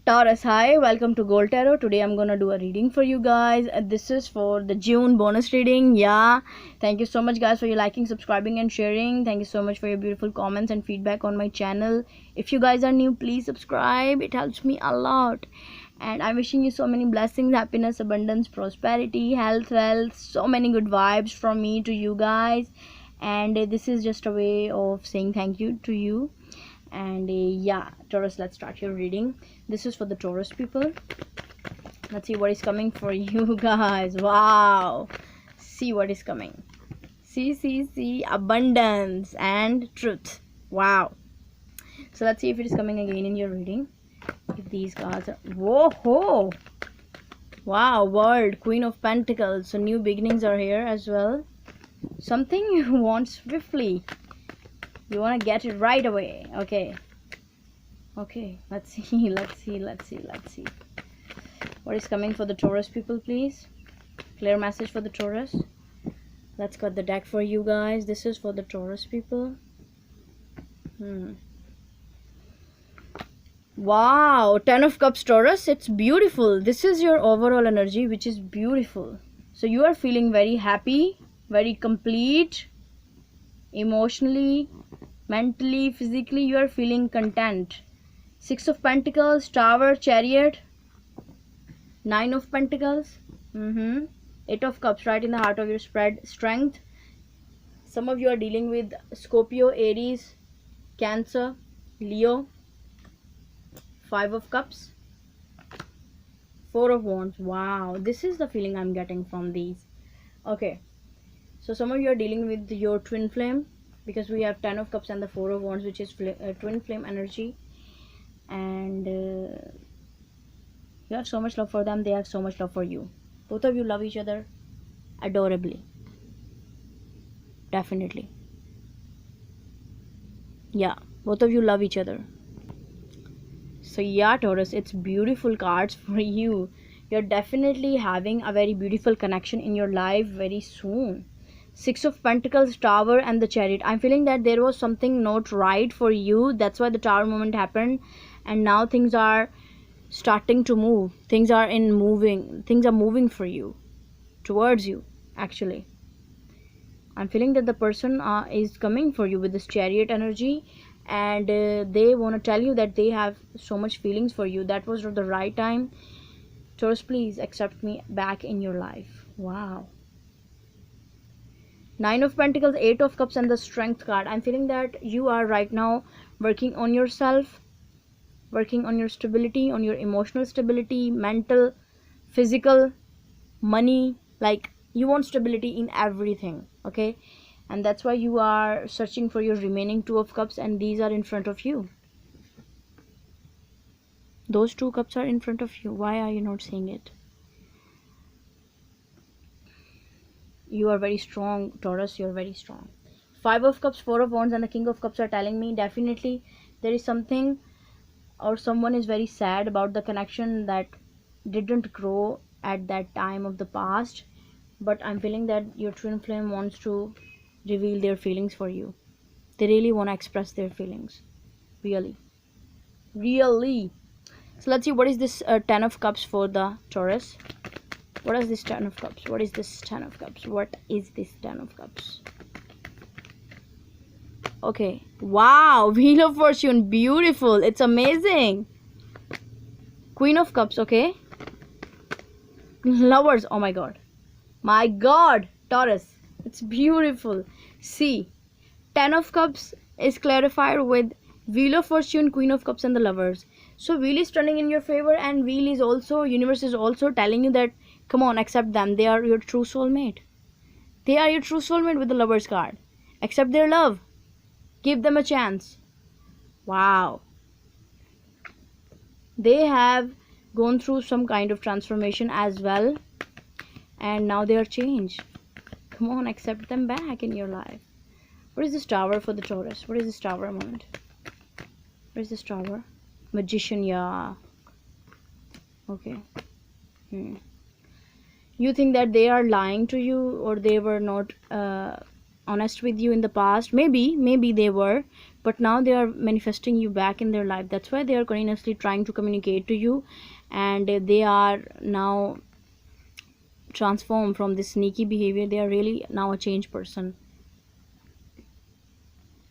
Taurus, hi, welcome to Gold Tarot. Today I'm gonna do a reading for you guys. This is for the June bonus reading. Yeah, thank you so much, guys, for your liking, subscribing, and sharing. Thank you so much for your beautiful comments and feedback on my channel. If you guys are new, please subscribe, it helps me a lot. And I'm wishing you so many blessings, happiness, abundance, prosperity, health, wealth, so many good vibes from me to you guys. And this is just a way of saying thank you to you. And yeah, Taurus, let's start your reading. This is for the Taurus people. Let's see what is coming for you guys. Wow, see what is coming. See abundance and truth. Wow. So let's see if it is coming again in your reading. If these cards are, whoa, wow, World, Queen of Pentacles. So new beginnings are here as well. Something you want swiftly, you want to get it right away. Okay, let's see. What is coming for the Taurus people, please? Clear message for the Taurus. Let's cut the deck for you guys. This is for the Taurus people. Wow, 10 of Cups, Taurus. It's beautiful. This is your overall energy, which is beautiful. So you are feeling very happy, very complete, emotionally, mentally, physically. You are feeling content. 6 of Pentacles, Tower, Chariot, 9 of Pentacles, 8 of Cups, right in the heart of your spread, Strength. Some of you are dealing with Scorpio, Aries, Cancer, Leo. 5 of Cups, 4 of Wands. Wow, this is the feeling I'm getting from these. Okay, so some of you are dealing with your twin flame, because we have 10 of Cups and the 4 of Wands, which is twin flame energy. And you have so much love for them, they have so much love for you. Both of you love each other adorably. Definitely. Yeah, both of you love each other. So yeah, Taurus, it's beautiful cards for you. You're definitely having a very beautiful connection in your life very soon. 6 of Pentacles, Tower, and the Chariot. I'm feeling that there was something not right for you. That's why the Tower moment happened. And now things are starting to move. Things are moving for you, towards you, actually. I'm feeling that the person is coming for you with this Chariot energy, and they want to tell you that they have so much feelings for you. That was the right time. Taurus, please accept me back in your life. Wow. 9 of Pentacles, 8 of Cups, and the Strength card. I'm feeling that you are right now working on yourself, working on your stability, on your emotional stability, mental, physical, money. Like, you want stability in everything, okay? And that's why you are searching for your remaining 2 of Cups, and these are in front of you. Those 2 cups are in front of you. Why are you not seeing it? You are very strong, Taurus. You're very strong. 5 of Cups, 4 of Wands, and the King of Cups are telling me definitely there is something, or someone is very sad about the connection that didn't grow at that time of the past. But I'm feeling that your twin flame wants to reveal their feelings for you. They really want to express their feelings. Really. So let's see, what is this 10 of Cups for the Taurus? What is this 10 of Cups? What is this 10 of Cups? What is this 10 of Cups? Okay. Wow. Wheel of Fortune. Beautiful. It's amazing. Queen of Cups. Okay. Lovers. Oh my God. My God. Taurus. It's beautiful. See. 10 of Cups is clarified with Wheel of Fortune, Queen of Cups, and the Lovers. So Wheel is turning in your favor, and Wheel is also, universe is also telling you that, come on, accept them. They are your true soulmate. They are your true soulmate with the Lovers card. Accept their love. Give them a chance. Wow. They have gone through some kind of transformation as well, and now they are changed. Come on, accept them back in your life. What is this Tower for the Taurus? What is this Tower moment? What is this Tower? Magician, yeah. Okay. You think that they are lying to you, or they were not honest with you in the past. Maybe they were, but now they are manifesting you back in their life. That's why they are continuously trying to communicate to you, and they are now transformed from this sneaky behavior. They are really now a changed person,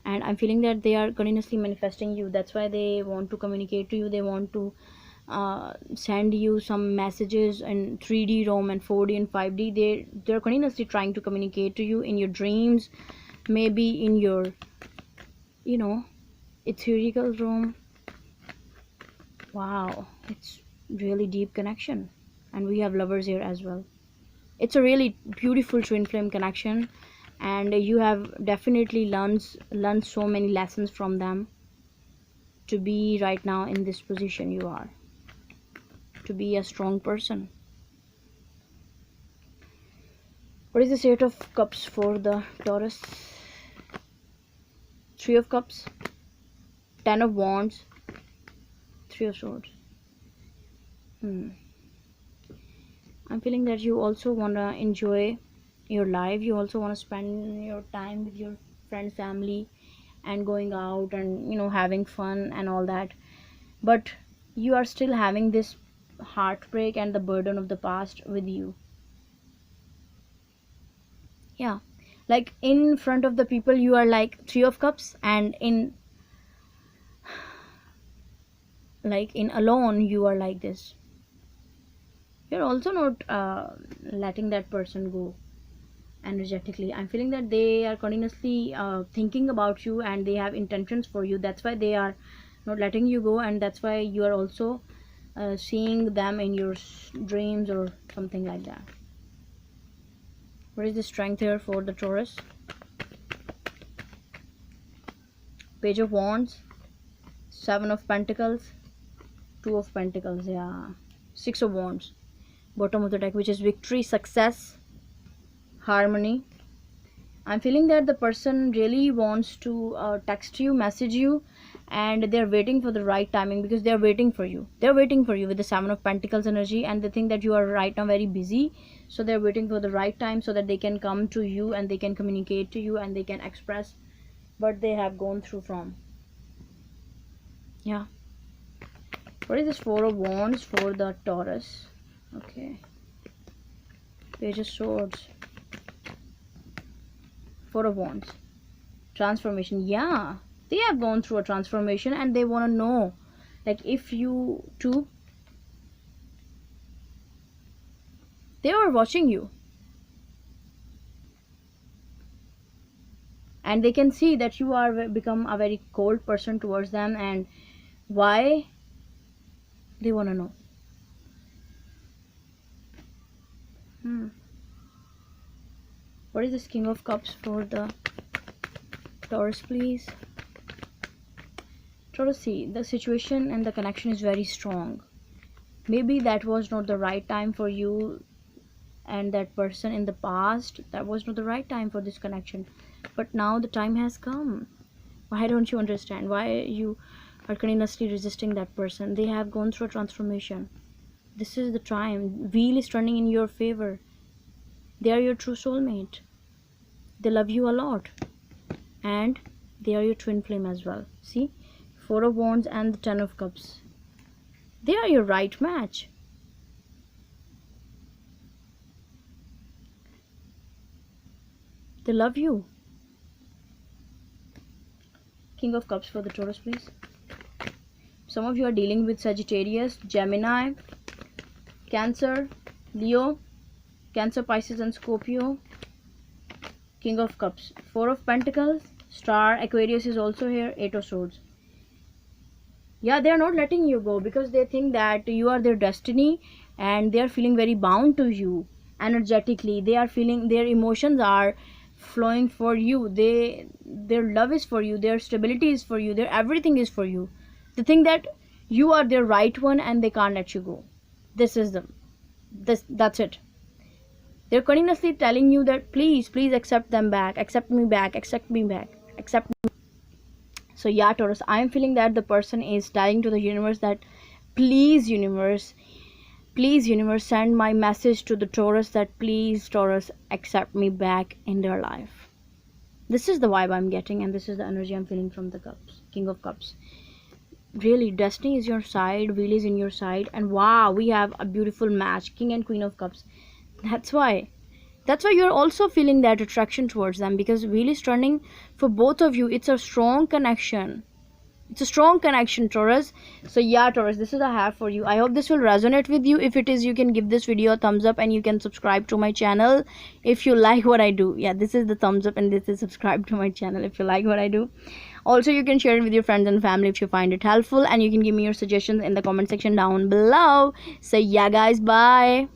and I'm feeling that they are continuously manifesting you. That's why they want to communicate to you. They want to send you some messages in 3D realm and 4D and 5D. They're continuously trying to communicate to you in your dreams, maybe in your, you know, ethereal realm. Wow, it's really deep connection, and we have lovers here as well. It's a really beautiful twin flame connection, and you have definitely learned so many lessons from them to be right now in this position you are, to be a strong person. What is the Eight of Cups for the Taurus? Three of Cups, Ten of Wands, Three of Swords. I'm feeling that you also want to enjoy your life. You also want to spend your time with your friend, family, and going out and, you know, having fun and all that. But you are still having this heartbreak and the burden of the past with you. Yeah, like in front of the people you are like Three of Cups, and in alone you are like this. You're also not letting that person go energetically. I'm feeling that they are continuously thinking about you, and they have intentions for you. That's why they are not letting you go, and that's why you are also seeing them in your dreams or something like that. What is the strength here for the Taurus? Page of Wands, Seven of Pentacles, Two of Pentacles, yeah, Six of Wands, bottom of the deck, which is victory, success, harmony. I'm feeling that the person really wants to text you, message you, and they're waiting for the right timing, because they're waiting for you. They're waiting for you with the Seven of Pentacles energy, and they think that you are right now very busy, so they're waiting for the right time so that they can come to you and they can communicate to you and they can express what they have gone through from. Yeah. What is this Four of Wands for the Taurus? Okay. Page of Swords, Four of Wands, transformation. Yeah, they have gone through a transformation, and they want to know, like, if you too. They are watching you, and they can see that you are become a very cold person towards them, and why they want to know. What is this King of Cups for the Taurus, please? Taurus, see, the situation and the connection is very strong. Maybe that was not the right time for you and that person in the past. That was not the right time for this connection, but now the time has come. Why don't you understand? Why you are continuously resisting that person? They have gone through a transformation. This is the time. Wheel is turning in your favor. They are your true soulmate. They love you a lot, and they are your twin flame as well. See, Four of Wands and the Ten of Cups. They are your right match. They love you. King of Cups for the Taurus, please. Some of you are dealing with Sagittarius, Gemini, Cancer, Leo, Cancer, Pisces and Scorpio. King of Cups, Four of Pentacles, Star, Aquarius is also here, Eight of Swords. Yeah, they are not letting you go because they think that you are their destiny, and they are feeling very bound to you energetically. They are feeling their emotions are flowing for you. Their love is for you, their stability is for you, their everything is for you. They think that you are their right one, and they can't let you go. That's it. They're continuously telling you that please accept them back, accept me back, accept me back, accept me. So yeah, Taurus, I'm feeling that the person is telling to the universe that please universe, send my message to the Taurus that please Taurus, accept me back in their life. This is the vibe I'm getting, and this is the energy I'm feeling from the cups, King of Cups. Really, destiny is your side, wheel is in your side, and wow, we have a beautiful match, King and Queen of Cups. That's why you're also feeling that attraction towards them, because wheel is turning for both of you. It's a strong connection. It's a strong connection, Taurus. So yeah, Taurus, this is I have for you. I hope this will resonate with you. If it is, you can give this video a thumbs up, and you can subscribe to my channel if you like what I do. Yeah, this is the thumbs up, and this is subscribe to my channel if you like what I do. Also, you can share it with your friends and family if you find it helpful, and you can give me your suggestions in the comment section down below. So yeah, guys, bye.